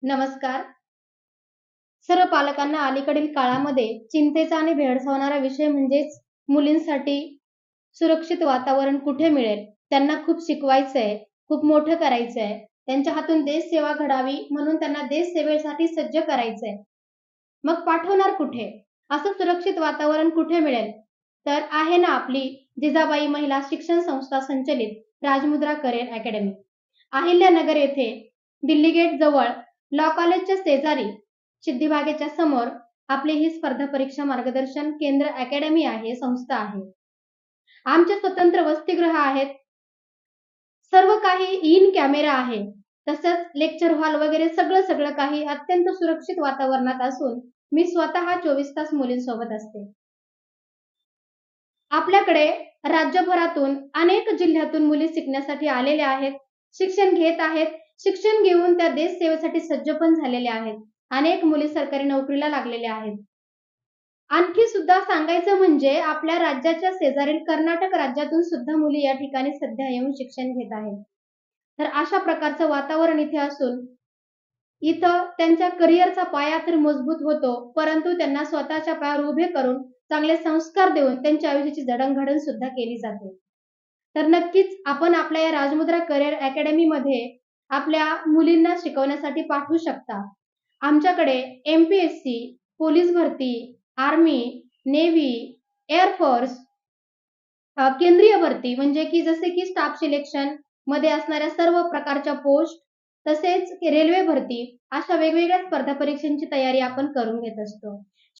नमस्कार. सर्व पालकांना अलीकडील काळामध्ये चिंतेचा आणि भेडसावणारा विषय म्हणजेच मुलींसाठी सुरक्षित वातावरण कुठे मिळेल? त्यांना खूप शिकवायचंय, खूप मोठं करायचंय. त्यांच्या हातून देशसेवा घडावी म्हणून त्यांना देशसेवेसाठी सज्ज करायचंय. मग पाठवणार कुठे? असं सुरक्षित वातावरण कुठे मिळेल? तर आहे ना आपली जिजाबाई महिला शिक्षण संस्था संचलित राजमुद्रा करिअर अकॅडमी. अहिल्यानगर येथे दिल्ली गेट जवळ लॉ कॉलेजच्या शेजारी सिद्धिबागेच्या समोर आपली ही स्पर्धा परीक्षा मार्गदर्शन केंद्र अकॅडमी आहे, संस्था आहे. आमचे स्वतंत्र वसतिगृह आहेत. सर्व काही इन कॅमेरा आहे. तसंच लेक्चर हॉल वगैरे सगळं काही अत्यंत सुरक्षित वातावरणात असून मी स्वतः 24 तास मुलींसोबत असते. आपल्याकडे राज्यभरातून अनेक जिल्ह्यातून मुली शिकण्यासाठी आलेल्या आहेत, शिक्षण घेत आहेत. शिक्षण घेऊन त्या देशसेवेसाठी सज्ज पण झालेल्या आहेत. अनेक मुली सरकारी नोकरीला लागलेल्या आहेत. आणखी सुद्धा सांगायचं म्हणजे आपल्या राज्याच्या शेजारील कर्नाटक राज्यातून सुद्धा मुली या ठिकाणी सध्या येऊन शिक्षण घेत आहेत. तर अशा प्रकारचं वातावरण इथे असून इथं त्यांच्या करिअरचा पाया तर मजबूत होतो, परंतु त्यांना स्वतःच्या पायावर उभे करून चांगले संस्कार देऊन त्यांच्या आयुष्याची जडणघडण सुद्धा केली जाते. तर नक्कीच आपण आपल्या या राजमुद्रा करिअर अकॅडमीमध्ये आपल्या मुलींना शिकवण्यासाठी पाठवू शकता. आमच्याकडे एम-पी-एस-सी, पोलीस भरती, आर्मी, नेव्ही, एअरफोर्स, केंद्रीय भरती म्हणजे की जसे की स्टाफ सिलेक्शन मध्ये असणाऱ्या सर्व प्रकारच्या पोस्ट, तसेच रेल्वे भरती अशा वेगवेगळ्या स्पर्धा परीक्षांची तयारी आपण करून घेत असतो.